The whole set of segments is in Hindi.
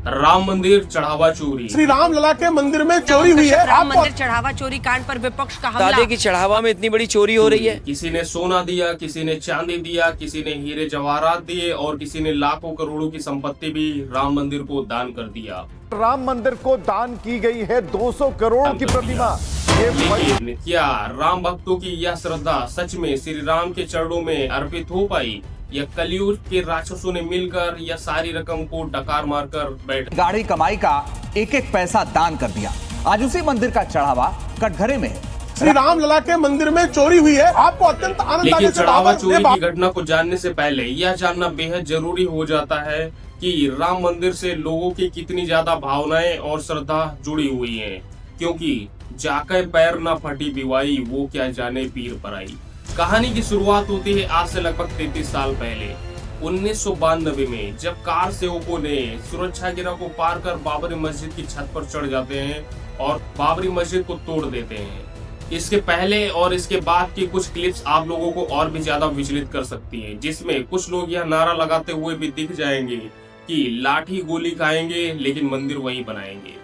राम मंदिर चढ़ावा चोरी। श्री राम लला के मंदिर में चोरी हुई है। राम मंदिर चढ़ावा चोरी कांड पर विपक्ष का हमला। दादे की चढ़ावा में इतनी बड़ी चोरी हो रही है। किसी ने सोना दिया, किसी ने चांदी दिया, किसी ने हीरे जवाहरात दिए और किसी ने लाखों करोड़ों की संपत्ति भी राम मंदिर को दान कर दिया। राम मंदिर को दान की गई है 200 करोड़ की प्रतिमा। लेकिन क्या राम भक्तों की यह श्रद्धा सच में श्री राम के चरणों में अर्पित हो पाई, या कलयुग के राक्षसों ने मिलकर यह सारी रकम को डकार मारकर बैठ गाढ़ी कमाई का एक एक पैसा दान कर दिया। आज उसी मंदिर का चढ़ावा कटघरे में है। श्री राम लला के मंदिर में चोरी हुई है। आपको अत्यंत आनंद लेकिन चढ़ावा चोरी की घटना को जानने से पहले यह जानना बेहद जरूरी हो जाता है कि राम मंदिर से लोगों की कितनी ज्यादा भावनाएं और श्रद्धा जुड़ी हुई हैं, क्योंकि जाकर पैर न फटी बिवाई, वो क्या जाने पीर पराई। कहानी की शुरुआत होती है आज से लगभग 33 साल पहले 1992 में, जब कार सेवकों ने सुरक्षा घेरा को पार कर बाबरी मस्जिद की छत पर चढ़ जाते हैं और बाबरी मस्जिद को तोड़ देते हैं। इसके पहले और इसके बाद की कुछ क्लिप्स आप लोगों को और भी ज्यादा विचलित कर सकती हैं, जिसमें कुछ लोग यह नारा लगाते हुए भी दिख जाएंगे कि लाठी गोली खाएंगे लेकिन मंदिर वहीं बनाएंगे।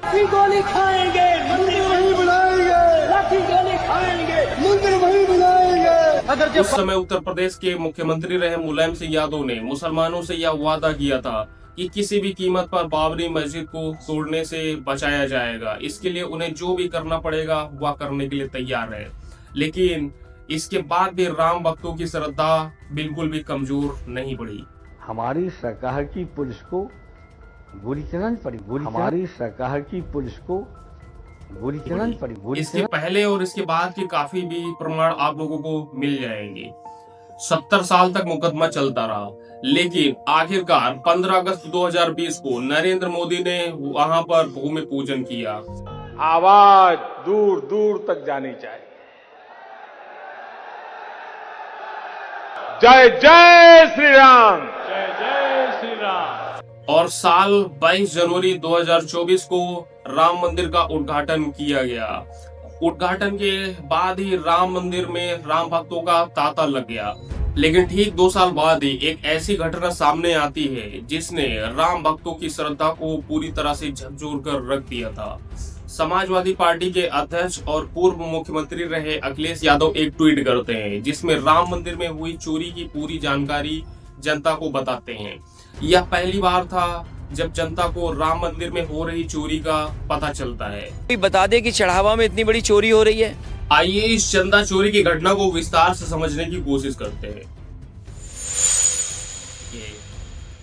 लाठी गोली खाएंगे मंदिर वहीं बनाएंगे, लाठी गोली खाएंगे मंदिर वहीं बनाएंगे। उस समय उत्तर प्रदेश के मुख्यमंत्री रहे मुलायम सिंह यादव ने मुसलमानों से यह वादा किया था कि किसी भी कीमत पर बाबरी मस्जिद को तोड़ने से बचाया जाएगा। इसके लिए उन्हें जो भी करना पड़ेगा वह करने के लिए तैयार है। लेकिन इसके बाद भी राम भक्तों की श्रद्धा बिल्कुल भी कमजोर नहीं पड़ी। हमारी सरकार की पुलिस को गोली चलानी पड़ी, हमारी सरकार की पुलिस को गोली चलानी पड़ी। इसके पहले और इसके बाद के काफी भी प्रमाण आप लोगों को मिल जाएंगे। 70 साल तक मुकदमा चलता रहा, लेकिन आखिरकार 15 अगस्त 2020 को नरेंद्र मोदी ने वहां पर भूमि पूजन किया। आवाज दूर दूर तक जानी चाहिए। जय जय श्री राम, जय जय श्री राम। और साल 22 जनवरी 2024 को राम मंदिर का उद्घाटन किया गया। उद्घाटन के बाद ही राम मंदिर में राम भक्तों का तांता लग गया। लेकिन ठीक 2 साल बाद ही एक ऐसी घटना सामने आती है जिसने राम भक्तों की श्रद्धा को पूरी तरह से झकझोर कर रख दिया था। समाजवादी पार्टी के अध्यक्ष और पूर्व मुख्यमंत्री रहे अखिलेश यादव एक ट्वीट करते हैं, जिसमें राम मंदिर में हुई चोरी की पूरी जानकारी जनता को बताते हैं। यह पहली बार था जब जनता को राम मंदिर में हो रही चोरी का पता चलता है। कोई बता दे कि चढ़ावा में इतनी बड़ी चोरी हो रही है। आइए इस चंदा चोरी की घटना को विस्तार से समझने की कोशिश करते हैं।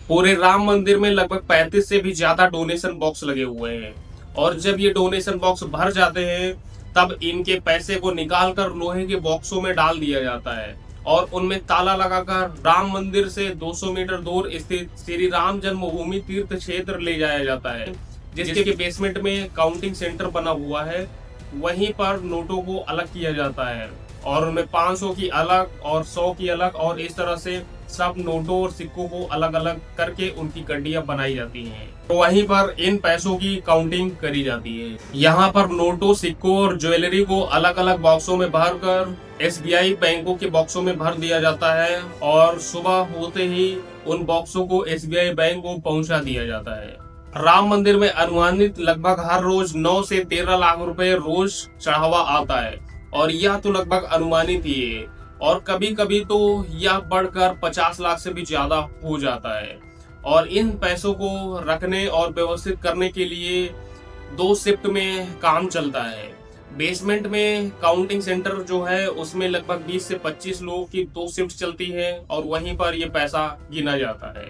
पूरे राम मंदिर में लगभग 35 से भी ज्यादा डोनेशन बॉक्स लगे हुए हैं, और जब ये डोनेशन बॉक्स भर जाते हैं तब इनके पैसे को निकालकर लोहे के बॉक्सों में डाल दिया जाता है और उनमें ताला लगाकर राम मंदिर से 200 मीटर दूर स्थित श्री राम जन्मभूमि तीर्थ क्षेत्र ले जाया जाता है, जिसके बेसमेंट में काउंटिंग सेंटर बना हुआ है। वहीं पर नोटों को अलग किया जाता है और उनमें 500 की अलग और 100 की अलग, और इस तरह से सब नोटों और सिक्कों को अलग अलग करके उनकी गड्डियां बनाई जाती हैं। तो वहीं पर इन पैसों की काउंटिंग करी जाती है। यहाँ पर नोटों, सिक्कों और ज्वेलरी को अलग अलग बॉक्सों में भरकर SBI बैंकों के बॉक्सों में भर दिया जाता है और सुबह होते ही उन बॉक्सों को SBI बैंक को पहुंचा दिया जाता है। राम मंदिर में अनुमानित लगभग हर रोज 9 से 13 लाख रुपए रोज चढ़ावा आता है, और यह तो लगभग अनुमानित ही है, और कभी कभी तो यह बढ़कर 50 लाख से भी ज्यादा हो जाता है। और इन पैसों को रखने और व्यवस्थित करने के लिए 2 शिफ्ट में काम चलता है। बेसमेंट में काउंटिंग सेंटर जो है उसमें लगभग 20 से 25 लोगों की 2 शिफ्ट चलती है और वहीं पर ये पैसा गिना जाता है।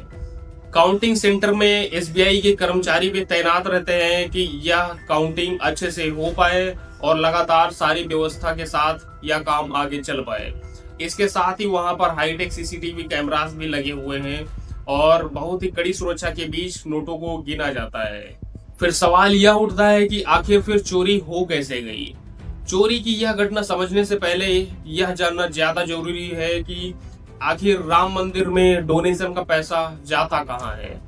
काउंटिंग सेंटर में SBI के कर्मचारी भी तैनात रहते हैं कि यह काउंटिंग अच्छे से हो पाए और लगातार सारी व्यवस्था के साथ यह काम आगे चल पाए। इसके साथ ही वहां पर हाईटेक CCTV कैमरास भी लगे हुए हैं और बहुत ही कड़ी सुरक्षा के बीच नोटों को गिना जाता है। फिर सवाल यह उठता है कि आखिर फिर चोरी हो कैसे गई। चोरी की यह घटना समझने से पहले यह जानना ज्यादा जरूरी है कि आखिर राम मंदिर में डोनेशन का पैसा जाता कहाँ है।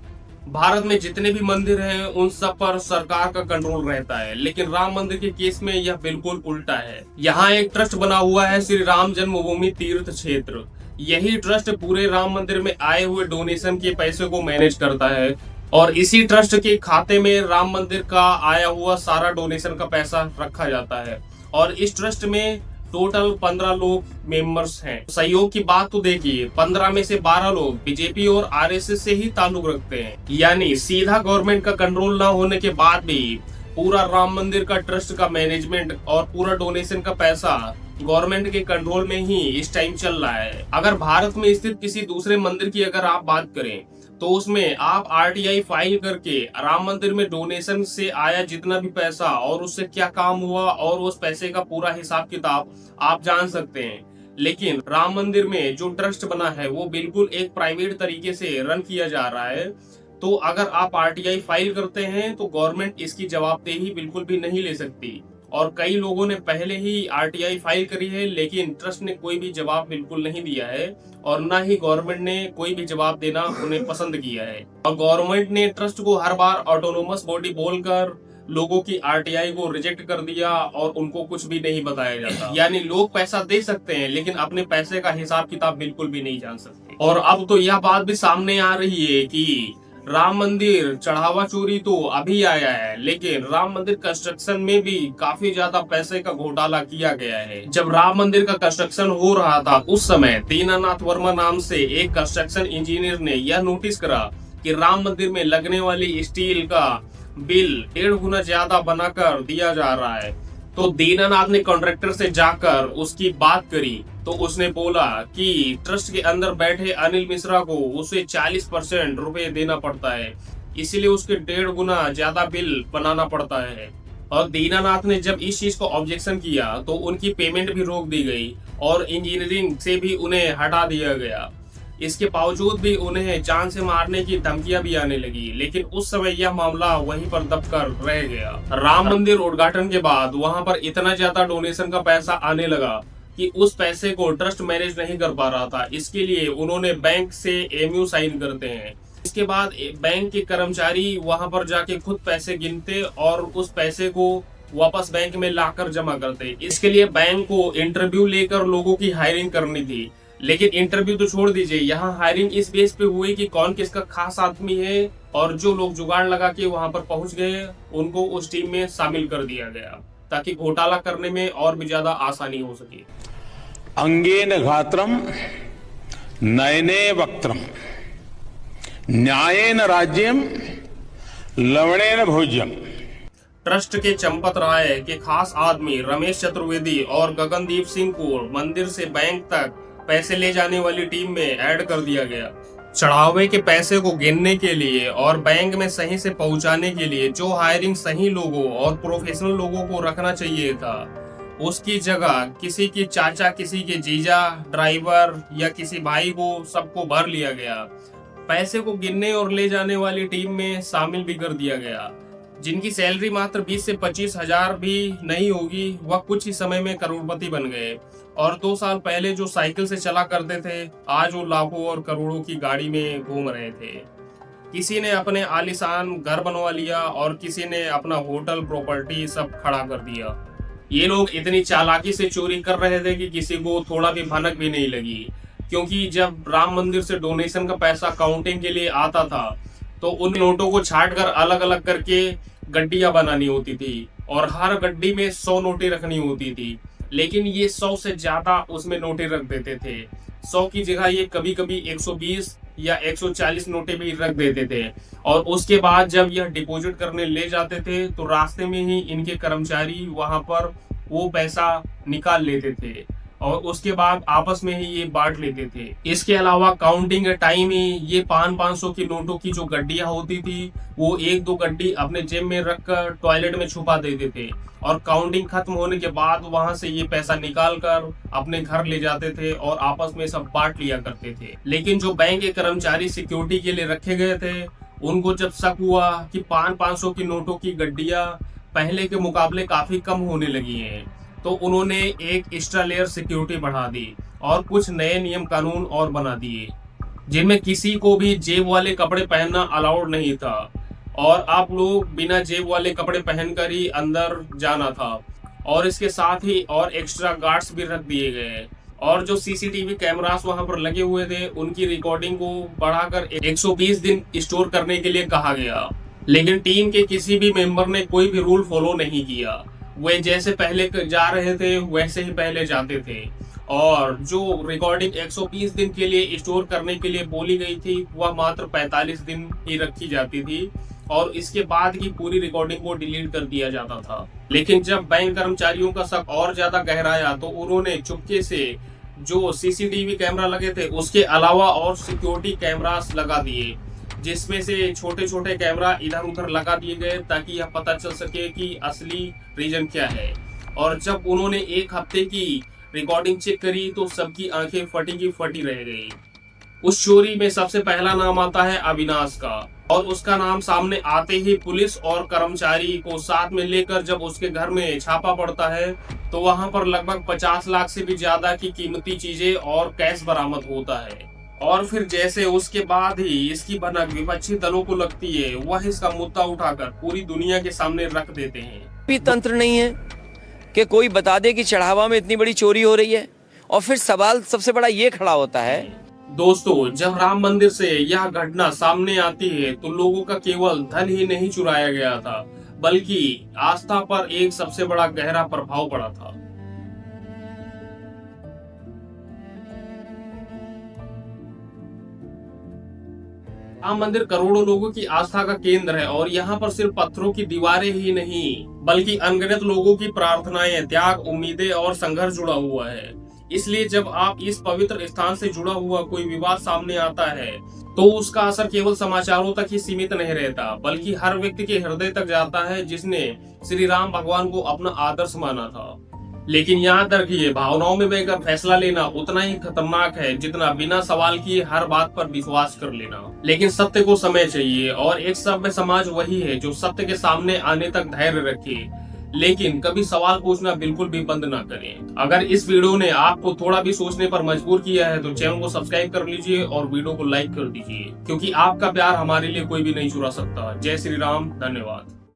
भारत में जितने भी मंदिर हैं उन सब पर सरकार का कंट्रोल रहता है, लेकिन राम मंदिर के केस में यह बिल्कुल उल्टा है। यहाँ एक ट्रस्ट बना हुआ है श्री राम जन्मभूमि तीर्थ क्षेत्र। यही ट्रस्ट पूरे राम मंदिर में आए हुए डोनेशन के पैसे को मैनेज करता है और इसी ट्रस्ट के खाते में राम मंदिर का आया हुआ सारा डोनेशन का पैसा रखा जाता है। और इस ट्रस्ट में टोटल 15 लोग मेंबर्स हैं। सहयोग की बात तो देखिए, 15 में से 12 लोग बीजेपी और आरएसएस से ही ताल्लुक रखते हैं। यानी सीधा गवर्नमेंट का कंट्रोल ना होने के बाद भी पूरा राम मंदिर का ट्रस्ट का मैनेजमेंट और पूरा डोनेशन का पैसा गवर्नमेंट के कंट्रोल में ही इस टाइम चल रहा है। अगर भारत में स्थित किसी दूसरे मंदिर की अगर आप बात करें तो उसमें आप आरटीआई फाइल करके राम मंदिर में डोनेशन से आया जितना भी पैसा और उससे क्या काम हुआ और उस पैसे का पूरा हिसाब किताब आप जान सकते हैं। लेकिन राम मंदिर में जो ट्रस्ट बना है वो बिल्कुल एक प्राइवेट तरीके से रन किया जा रहा है। तो अगर आप आरटीआई फाइल करते हैं तो गवर्नमेंट इसकी जवाबदेही बिल्कुल भी नहीं ले सकती। और कई लोगों ने पहले ही आरटीआई फाइल करी है, लेकिन ट्रस्ट ने कोई भी जवाब बिल्कुल नहीं दिया है और ना ही गवर्नमेंट ने कोई भी जवाब देना उन्हें पसंद किया है। और गवर्नमेंट ने ट्रस्ट को हर बार ऑटोनोमस बॉडी बोलकर लोगों की आरटीआई को रिजेक्ट कर दिया और उनको कुछ भी नहीं बताया जाता। यानी लोग पैसा दे सकते हैं लेकिन अपने पैसे का हिसाब किताब बिल्कुल भी नहीं जान सकते। और अब तो यह बात भी सामने आ रही है कि राम मंदिर चढ़ावा चोरी तो अभी आया है, लेकिन राम मंदिर कंस्ट्रक्शन में भी काफी ज्यादा पैसे का घोटाला किया गया है। जब राम मंदिर का कंस्ट्रक्शन हो रहा था उस समय दीनानाथ वर्मा नाम से एक कंस्ट्रक्शन इंजीनियर ने यह नोटिस करा कि राम मंदिर में लगने वाली स्टील का बिल 1.5 गुना ज्यादा बनाकर दिया जा रहा है। तो दीनानाथ ने कॉन्ट्रैक्टर से जाकर उसकी बात करी तो उसने बोला कि ट्रस्ट के अंदर बैठे अनिल मिश्रा को उसे 40% रुपए देना पड़ता है, इसीलिए उसके 1.5 गुना ज्यादा बिल बनाना पड़ता है। और दीनानाथ ने जब इस चीज को ऑब्जेक्शन किया तो उनकी पेमेंट भी रोक दी गई और इंजीनियरिंग से भी उन्हें हटा दिया गया। इसके बावजूद भी उन्हें जान से मारने की धमकियां भी आने लगी, लेकिन उस समय यह मामला वहीं पर दबकर रह गया। राम मंदिर उद्घाटन के बाद वहां पर इतना ज्यादा डोनेशन का पैसा आने लगा कि उस पैसे को ट्रस्ट मैनेज नहीं कर पा रहा था। इसके लिए उन्होंने बैंक से एमयू साइन करते हैं। इसके बाद बैंक के कर्मचारी वहां पर जाके खुद पैसे गिनते और उस पैसे को वापस बैंक में लाकर जमा करते। इसके लिए बैंक को इंटरव्यू लेकर लोगों की हायरिंग करनी थी, लेकिन इंटरव्यू तो छोड़ दीजिए, यहाँ हायरिंग इस बेस पे हुई कि कौन किसका खास आदमी है और जो लोग जुगाड़ लगा के वहां पर पहुंच गए उनको उस टीम में शामिल कर दिया गया ताकि घोटाला करने में और भी ज्यादा आसानी हो सके। अंगेन घात्रम नयने वक्त्रम न्यायेन राज्यम लवणेन भोज्यम। ट्रस्ट के चंपत राय के खास आदमी रमेश चतुर्वेदी और गगनदीप सिंह को मंदिर से बैंक तक पैसे ले जाने वाली टीम में ऐड कर दिया गया। चढ़ावे के पैसे को गिनने के लिए और बैंक में सही से पहुंचाने के लिए जो हायरिंग सही लोगों और प्रोफेशनल लोगों को रखना चाहिए था उसकी जगह किसी की चाचा, किसी के जीजा, ड्राइवर या किसी भाई को सबको भर लिया गया। पैसे को गिनने और ले जाने वाली टीम में शामिल भी कर दिया गया। जिनकी सैलरी मात्र 20 से 25 हजार भी नहीं होगी वह कुछ ही समय में करोड़पति बन गए। और 2 साल पहले जो साइकिल से चला करते थे आज वो लाखों और करोड़ों की गाड़ी में घूम रहे थे। किसी ने अपने आलीशान घर बनवा लिया और किसी ने अपना होटल, प्रॉपर्टी सब खड़ा कर दिया। ये लोग इतनी चालाकी से चोरी कर रहे थे कि किसी को थोड़ा भी भनक भी नहीं लगी, क्योंकि जब राम मंदिर से डोनेशन का पैसा काउंटिंग के लिए आता था तो उन नोटों को छांट कर अलग अलग करके गड्डियां बनानी होती थी और हर गड्डी में 100 नोटें रखनी होती थी। लेकिन ये 100 से ज्यादा उसमें नोटें रख देते थे। 100 की जगह ये कभी कभी 120 या 140 नोटें भी रख देते थे। और उसके बाद जब यह डिपॉजिट करने ले जाते थे तो रास्ते में ही इनके कर्मचारी वहां पर वो पैसा निकाल लेते थे और उसके बाद आपस में ही ये बांट लेते थे। इसके अलावा काउंटिंग के टाइम ही ये 500 की नोटों की जो गड्डियां होती थी वो 1-2 गड्डी अपने जेब में रखकर टॉयलेट में छुपा देते थे और काउंटिंग खत्म होने के बाद वहां से ये पैसा निकाल कर अपने घर ले जाते थे और आपस में सब बांट लिया करते थे। लेकिन जो बैंक के कर्मचारी सिक्योरिटी के लिए रखे गए थे उनको जब शक हुआ कि 500 की नोटों की गड्डियां पहले के मुकाबले काफी कम होने लगी हैं, तो उन्होंने एक एक्स्ट्रा लेयर सिक्योरिटी बढ़ा दी और कुछ नए नियम कानून और बना दिए जिनमें किसी को भी जेब वाले कपड़े पहनना अलाउड नहीं था और आप लोग बिना जेब वाले कपड़े पहनकर ही अंदर जाना था। और इसके साथ ही और एक्स्ट्रा गार्ड्स भी रख दिए गए और जो सीसीटीवी कैमरास वहां पर लगे हुए थे उनकी रिकॉर्डिंग को बढ़ाकर 120 दिन स्टोर करने के लिए कहा गया, लेकिन टीम के किसी भी मेंबर ने कोई भी रूल फॉलो नहीं किया। वे जैसे पहले जा रहे थे वैसे ही पहले जाते थे, और जो रिकॉर्डिंग 120 दिन के लिए स्टोर करने के लिए बोली गई थी वह मात्र 45 दिन ही रखी जाती थी, और इसके बाद की पूरी रिकॉर्डिंग को डिलीट कर दिया जाता था। लेकिन जब बैंक कर्मचारियों का शक और ज्यादा गहराया तो उन्होंने चुपके से जो सीसीटीवी कैमरा लगे थे उसके अलावा और सिक्योरिटी कैमरास लगा दिए, जिसमें से छोटे छोटे कैमरा इधर उधर लगा दिए गए ताकि यह पता चल सके कि असली रीजन क्या है। और जब उन्होंने एक हफ्ते की रिकॉर्डिंग चेक करी तो सबकी आंखें फटी की फटी रह गई। उस चोरी में सबसे पहला नाम आता है अविनाश का, और उसका नाम सामने आते ही पुलिस और कर्मचारी को साथ में लेकर जब उसके घर में छापा पड़ता है तो वहां पर लगभग 50 लाख से भी ज्यादा की कीमती चीजें और कैश बरामद होता है। और फिर जैसे उसके बाद ही इसकी भनक विपक्षी दलों को लगती है, वह इसका मुद्दा उठाकर पूरी दुनिया के सामने रख देते हैं। भी तंत्र नहीं है कि कोई बता दे कि चढ़ावा में इतनी बड़ी चोरी हो रही है। और फिर सवाल सबसे बड़ा ये खड़ा होता है, दोस्तों, जब राम मंदिर से यह घटना सामने आती है तो लोगों का केवल धन ही नहीं चुराया गया था, बल्कि आस्था पर एक सबसे बड़ा गहरा प्रभाव पड़ा था। राम मंदिर करोड़ों लोगों की आस्था का केंद्र है, और यहाँ पर सिर्फ पत्थरों की दीवारें ही नहीं बल्कि अनगिनत लोगों की प्रार्थनाएं, त्याग, उम्मीदें और संघर्ष जुड़ा हुआ है। इसलिए जब आप इस पवित्र स्थान से जुड़ा हुआ कोई विवाद सामने आता है तो उसका असर केवल समाचारों तक ही सीमित नहीं रहता, बल्कि हर व्यक्ति के हृदय तक जाता है जिसने श्री राम भगवान को अपना आदर्श माना था। लेकिन याद रखिए, भावनाओं में बहकर फैसला लेना उतना ही खतरनाक है जितना बिना सवाल किए हर बात पर विश्वास कर लेना। लेकिन सत्य को समय चाहिए, और एक सभ्य समाज वही है जो सत्य के सामने आने तक धैर्य रखे, लेकिन कभी सवाल पूछना बिल्कुल भी बंद ना करें। अगर इस वीडियो ने आपको थोड़ा भी सोचने पर मजबूर किया है तो चैनल को सब्सक्राइब कर लीजिए और वीडियो को लाइक कर दीजिए, क्योंकि आपका प्यार हमारे लिए कोई भी नहीं चुरा सकता। जय श्री राम, धन्यवाद।